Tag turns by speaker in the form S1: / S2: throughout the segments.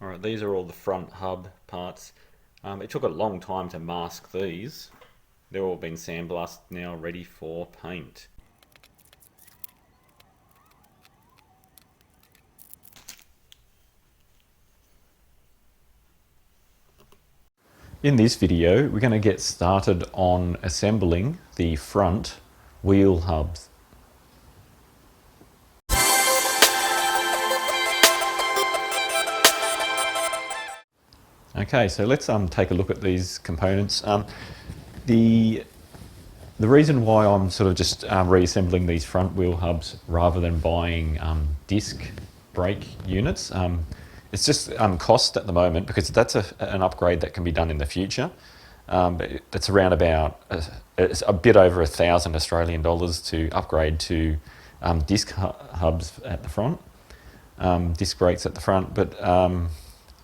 S1: Alright, these are all the front hub parts. It took a long time to mask these. They're all been sandblasted now, ready for paint. In this video, we're going to get started on assembling the front wheel hubs. Okay, so let's take a look at these components. The reason why I'm sort of just reassembling these front wheel hubs rather than buying disc brake units, it's just cost at the moment, because that's an upgrade that can be done in the future. But it's around about it's a bit over $1,000 to upgrade to disc hubs at the front, disc brakes at the front. But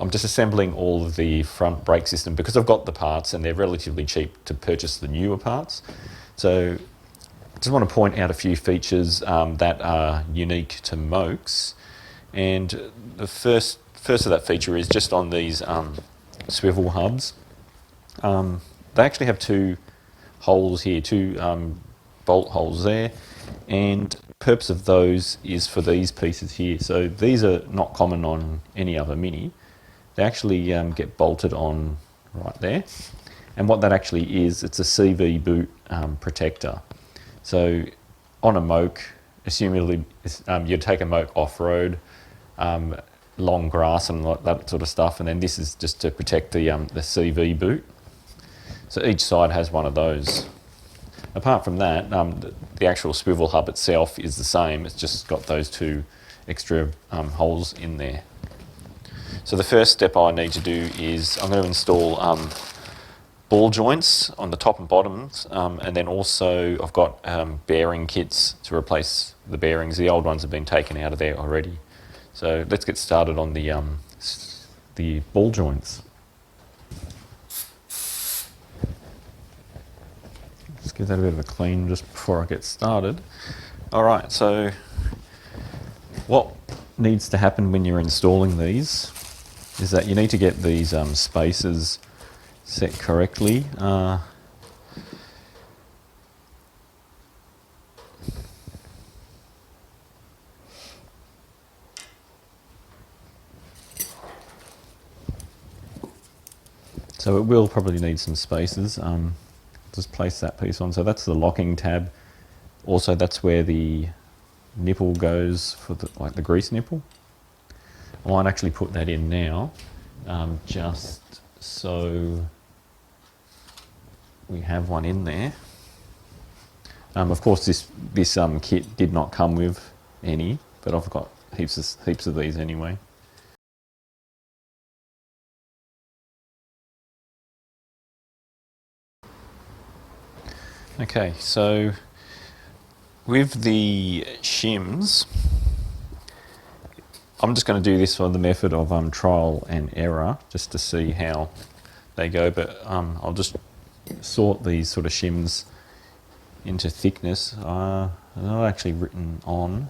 S1: I'm just assembling all of the front brake system because I've got the parts and they're relatively cheap to purchase the newer parts. So I just want to point out a few features that are unique to Mokes. And the first of that feature is just on these swivel hubs. They actually have two holes here, two bolt holes there, and the purpose of those is for these pieces here. So these are not common on any other Mini. They actually get bolted on right there, and what that actually is, it's a CV boot protector. So on a Moke, assumably you'd take a Moke off-road, long grass and that sort of stuff, and then this is just to protect the CV boot. So each side has one of those. Apart from that, the actual swivel hub itself is the same. It's just got those two extra holes in there. So the first step I need to do is I'm going to install ball joints on the top and bottoms, and then also I've got bearing kits to replace the bearings. The old ones have been taken out of there already. So let's get started on the ball joints. Let's give that a bit of a clean just before I get started. Alright, so what needs to happen when you're installing these is that you need to get these spacers set correctly. So it will probably need some spacers. Just place that piece on. So that's the locking tab. Also, that's where the nipple goes for like the grease nipple. I might actually put that in now, just so we have one in there. Of course, this kit did not come with any, but I've got heaps of these anyway. Okay, so with the shims, I'm just going to do this for the method of trial and error, just to see how they go, but I'll just sort these sort of shims into thickness. They're not actually written on,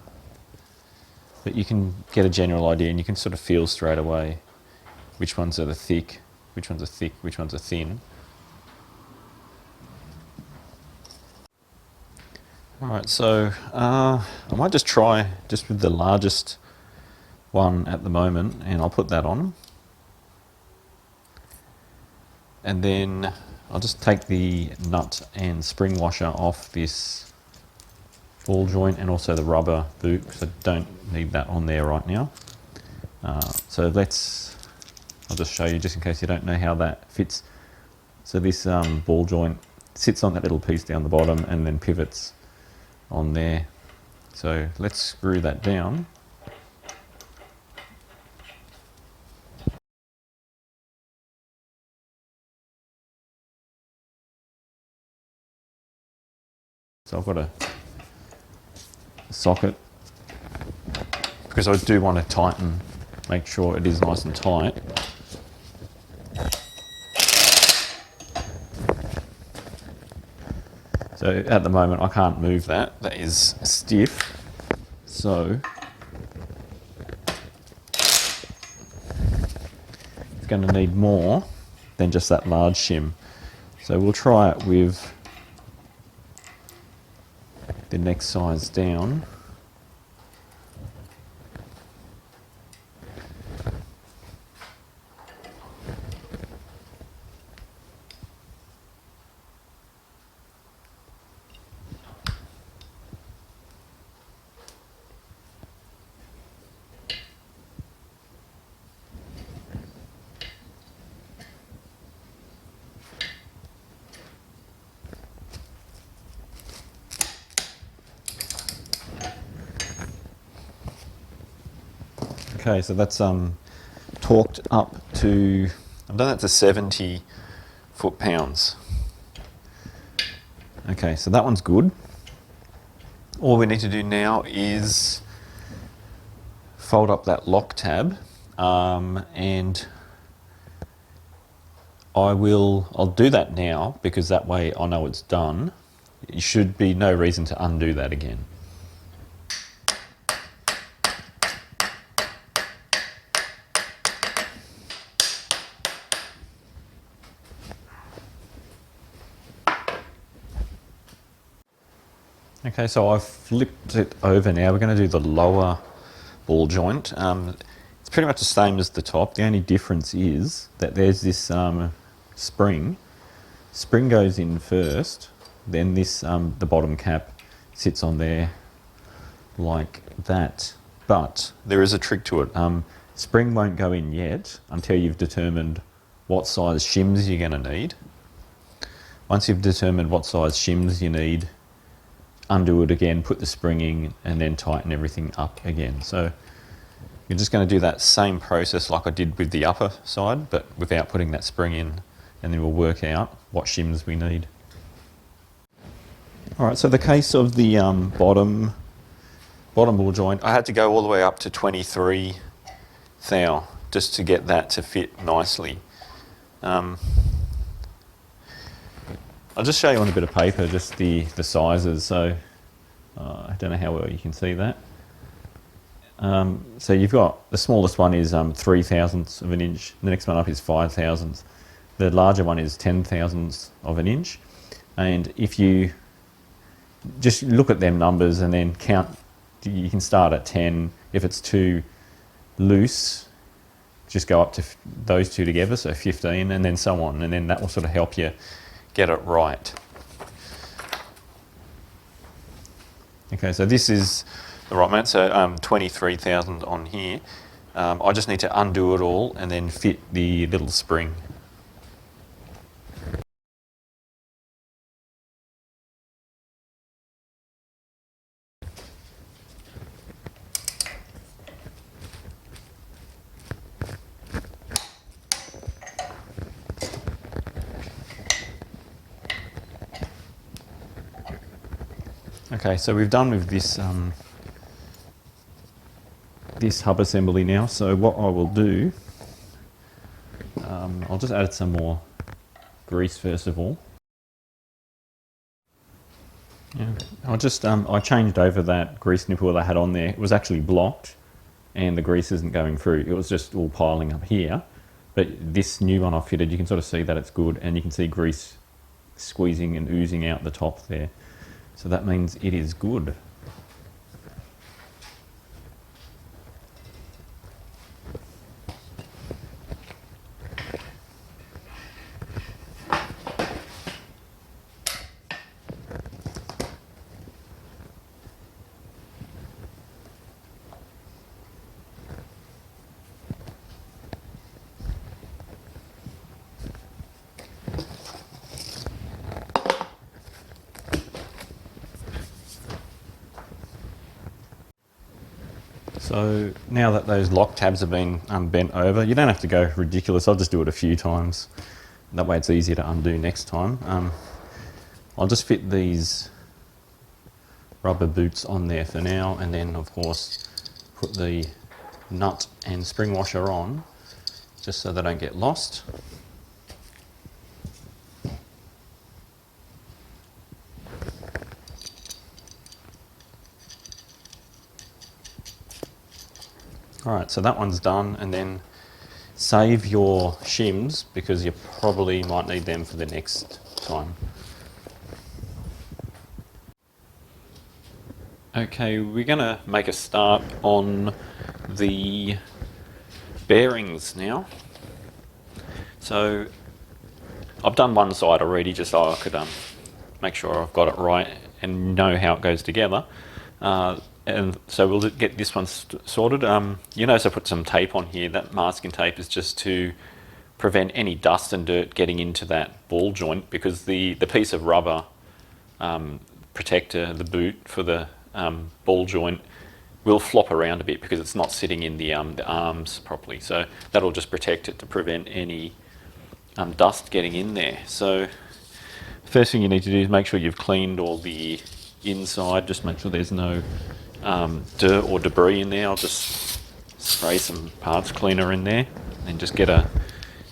S1: but you can get a general idea, and you can sort of feel straight away which ones are thick, which ones are thin. Alright, so I might just try just with the largest one at the moment, and I'll put that on. And then I'll just take the nut and spring washer off this ball joint, and also the rubber boot, because I don't need that on there right now. So I'll just show you just in case you don't know how that fits. So this ball joint sits on that little piece down the bottom and then pivots on there. So let's screw that down. So I've got a socket, because I do want to make sure it is nice and tight. So at the moment I can't move that, that is stiff. So going to need more than just that large shim. So we'll try it with the next size down. Okay, so that's torqued up to, I've done that to 70 foot-pounds. Okay, so that one's good. All we need to do now is fold up that lock tab, and I'll do that now because that way I know it's done. There should be no reason to undo that again. Okay, so I've flipped it over now. We're going to do the lower ball joint. It's pretty much the same as the top. The only difference is that there's this spring. Spring goes in first, then this the bottom cap sits on there like that. But there is a trick to it. Spring won't go in yet until you've determined what size shims you're going to need. Once you've determined what size shims you need, undo it again, put the spring in, and then tighten everything up again. So you're just going to do that same process like I did with the upper side, but without putting that spring in, and then we'll work out what shims we need. All right, so the case of the bottom ball joint, I had to go all the way up to 23 thou just to get that to fit nicely. I'll just show you on a bit of paper just the sizes. So I don't know how well you can see that. So you've got, the smallest one is 3 thousandths of an inch. The next one up is 5 thousandths. The larger one is 10 thousandths of an inch. And if you just look at them numbers and then count, you can start at 10. If it's too loose, just go up to those two together, so 15, and then so on. And then that will sort of help you get it right. Okay, so this is the right amount, so 23,000 on here. I just need to undo it all and then fit the little spring. Okay, so we've done with this this hub assembly now. So what I will do, I'll just add some more grease first of all. Yeah, I changed over that grease nipple that I had on there. It was actually blocked, and the grease isn't going through. It was just all piling up here. But this new one I fitted, you can sort of see that it's good, and you can see grease squeezing and oozing out the top there. So that means it is good. So now that those lock tabs have been bent over, you don't have to go ridiculous. I'll just do it a few times. That way it's easier to undo next time. I'll just fit these rubber boots on there for now, and then of course put the nut and spring washer on just so they don't get lost. All right, so that one's done, and then save your shims because you probably might need them for the next time. Okay, we're going to make a start on the bearings now. So I've done one side already just so I could make sure I've got it right and know how it goes together. And so we'll get this one sorted. You notice I put some tape on here. That masking tape is just to prevent any dust and dirt getting into that ball joint, because the piece of rubber protector, the boot for the ball joint, will flop around a bit because it's not sitting in the arms properly. So that'll just protect it to prevent any dust getting in there. So first thing you need to do is make sure you've cleaned all the inside. Just make sure there's no dirt or debris in there. I'll just spray some parts cleaner in there and just get a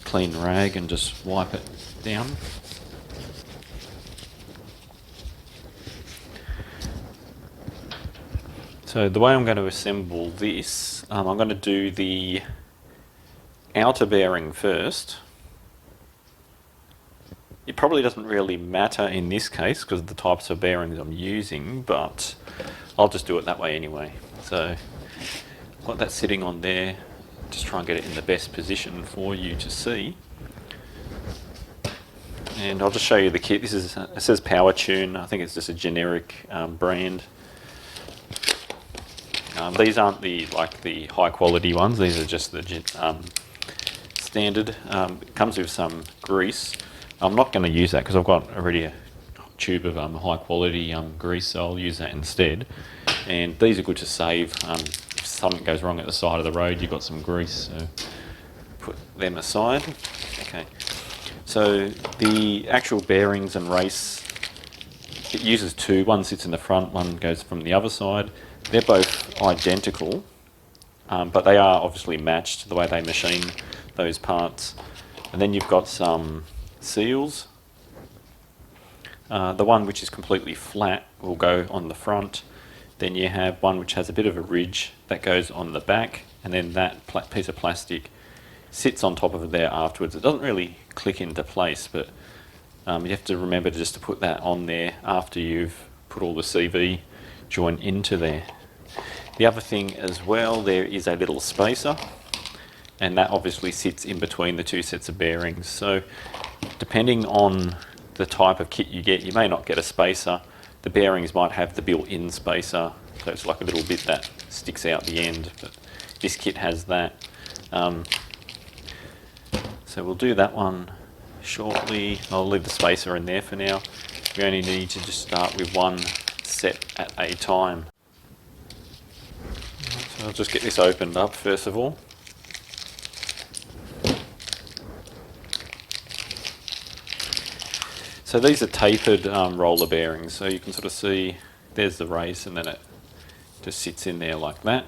S1: clean rag and just wipe it down. So the way I'm going to assemble this, I'm going to do the outer bearing first. It probably doesn't really matter in this case because of the types of bearings I'm using, but I'll just do it that way anyway. So I've got that sitting on there. Just try and get it in the best position for you to see. And I'll just show you the kit. This is, it says Power Tune. I think it's just a generic brand. These aren't the high quality ones. These are just the standard. It comes with some grease. I'm not going to use that because I've got already a tube of high quality grease, so I'll use that instead. And these are good to save. If something goes wrong at the side of the road, you've got some grease, so put them aside. Okay. So the actual bearings and race, it uses two. One sits in the front, one goes from the other side. They're both identical, but they are obviously matched the way they machine those parts. And then you've got some seals. The one which is completely flat will go on the front. Then you have one which has a bit of a ridge that goes on the back, and then that piece of plastic sits on top of it there afterwards. It doesn't really click into place, but you have to remember just to put that on there after you've put all the CV joint into there. The other thing as well, there is a little spacer, and that obviously sits in between the two sets of bearings. So depending on the type of kit you get, you may not get a spacer. The bearings might have the built-in spacer, so it's like a little bit that sticks out the end, but this kit has that. So we'll do that one shortly. I'll leave the spacer in there for now. We only need to just start with one set at a time. So I'll just get this opened up first of all. So these are tapered roller bearings, so you can sort of see there's the race and then it just sits in there like that.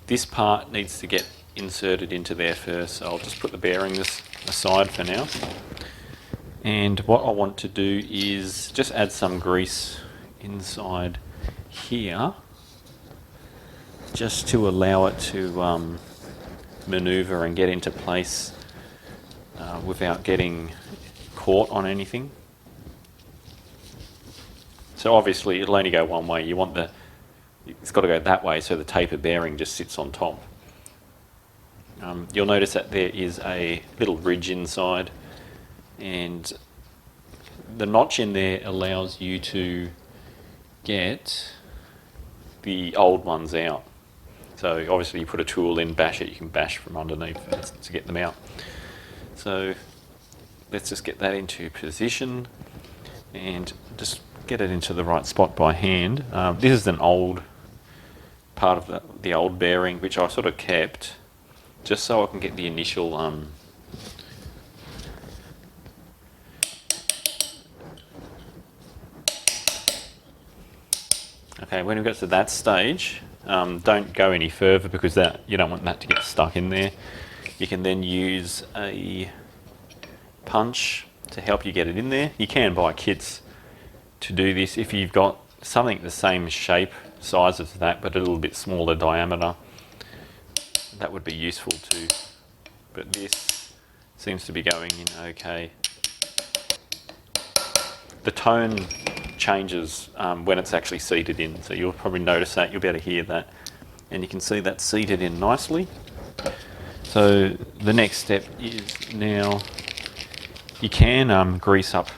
S1: This part needs to get inserted into there first, so I'll just put the bearings aside for now. And what I want to do is just add some grease inside here, just to allow it to maneuver and get into place without getting caught on anything. So obviously it'll only go one way. You want it's got to go that way so the tapered bearing just sits on top. You'll notice that there is a little ridge inside, and the notch in there allows you to get the old ones out. So obviously you put a tool in, bash it, you can bash from underneath to get them out. So let's just get that into position and just get it into the right spot by hand. This is an old part of the old bearing which I sort of kept just so I can get the initial okay, when we get to that stage, don't go any further because you don't want that to get stuck in there. You can then use a punch to help you get it in there. You can buy kits to do this if you've got something the same shape, size as that, but a little bit smaller diameter. That would be useful too. but this seems to be going in okay. The tone changes when it's actually seated in, so you'll probably notice that, you'll be able to hear that, and you can see that's seated in nicely. So the next step is now you can grease up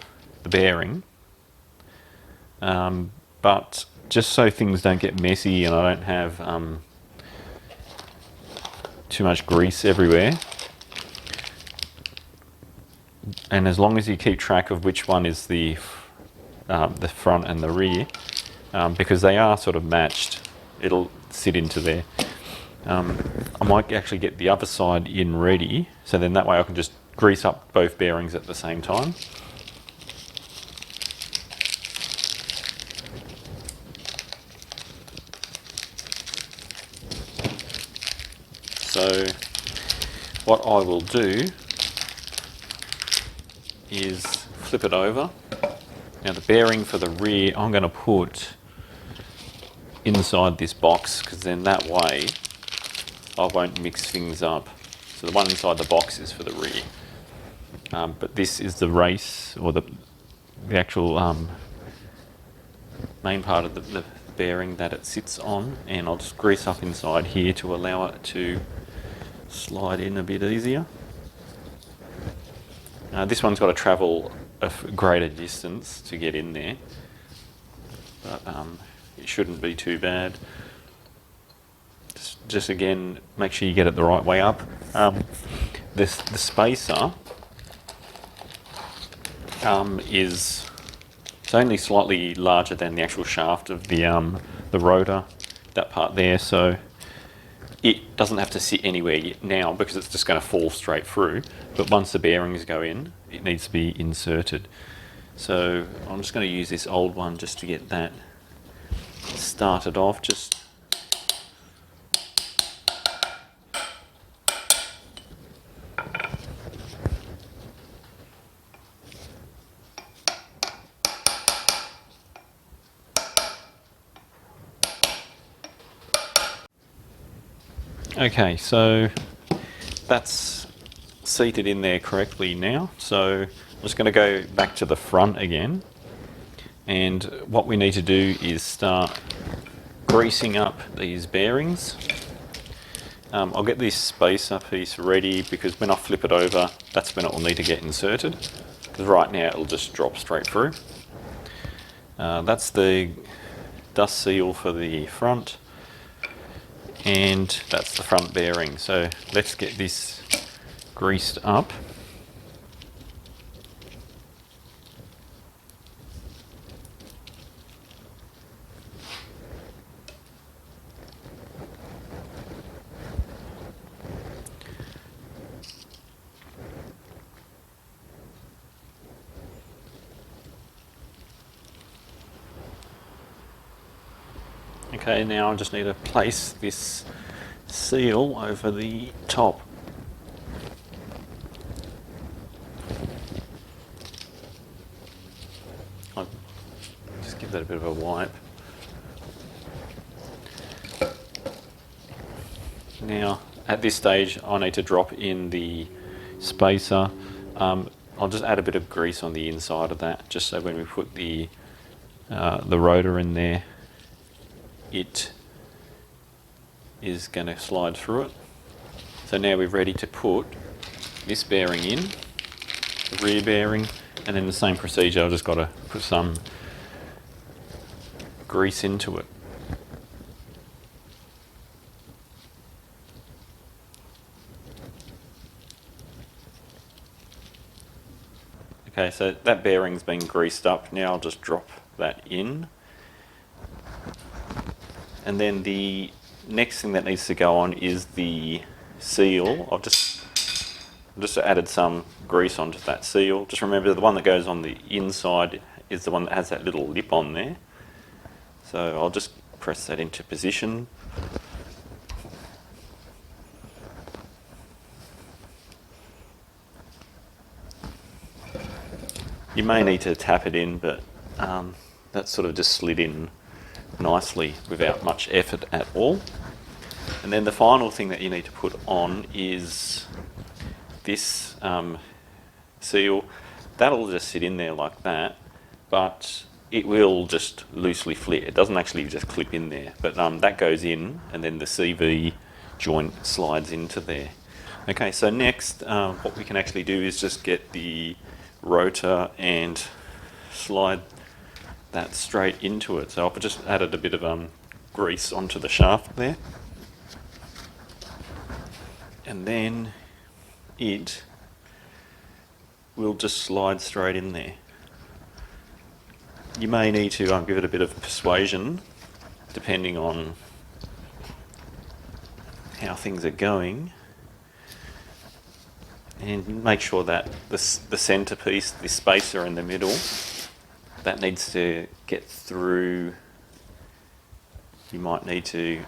S1: the bearing, but just so things don't get messy and I don't have too much grease everywhere, and as long as you keep track of which one is the front and the rear, because they are sort of matched, it'll sit into there. I might actually get the other side in ready, so then that way I can just grease up both bearings at the same time. So what I will do is flip it over. Now the bearing for the rear I'm going to put inside this box, because then that way I won't mix things up. So the one inside the box is for the rear, but this is the race, or the actual main part of the bearing that it sits on, and I'll just grease up inside here to allow it to slide in a bit easier. This one's got to travel a greater distance to get in there, but it shouldn't be too bad. Just again, make sure you get it the right way up. The spacer is only slightly larger than the actual shaft of the rotor, that part there, so it doesn't have to sit anywhere now because it's just going to fall straight through, but once the bearings go in, it needs to be inserted. So I'm just going to use this old one just to get that started off. Okay, so that's seated in there correctly now. So I'm just going to go back to the front again, and what we need to do is start greasing up these bearings. I'll get this spacer piece ready, because when I flip it over, that's when it will need to get inserted, because right now it'll just drop straight through. That's the dust seal for the front, and that's the front bearing. So let's get this greased up. Okay, now I just need to place this seal over the top. I'll just give that a bit of a wipe. Now, at this stage, I need to drop in the spacer. I'll just add a bit of grease on the inside of that, just so when we put the rotor in there, it is going to slide through it. So now we're ready to put this bearing in, the rear bearing, and then the same procedure, I've just got to put some grease into it. Okay, so that bearing's been greased up. Now I'll just drop that in. And then the next thing that needs to go on is the seal. I've just added some grease onto that seal. Just remember, the one that goes on the inside is the one that has that little lip on there. So I'll just press that into position. You may need to tap it in, but that sort of just slid in nicely without much effort at all. And then the final thing that you need to put on is this seal, that'll just sit in there like that, but it will just loosely flit. It doesn't actually just clip in there, but that goes in, and then the CV joint slides into there. Okay, so next what we can actually do is just get the rotor and slide that straight into it. So I've just added a bit of grease onto the shaft there, and then it will just slide straight in there. You may need to give it a bit of persuasion depending on how things are going, and make sure that the centerpiece, the spacer in the middle, that needs to get through. You might need to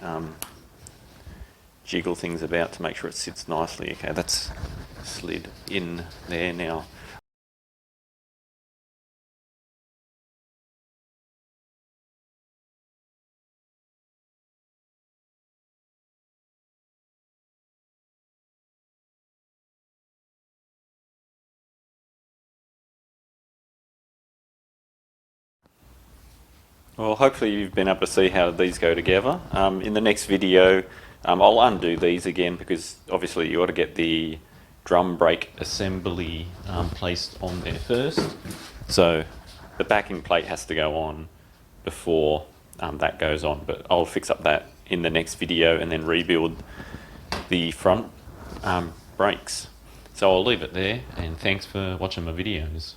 S1: jiggle things about to make sure it sits nicely. Okay, that's slid in there now. Well, hopefully you've been able to see how these go together. In the next video, I'll undo these again because obviously you ought to get the drum brake assembly placed on there first. So the backing plate has to go on before that goes on, but I'll fix up that in the next video and then rebuild the front brakes. So I'll leave it there, and thanks for watching my videos.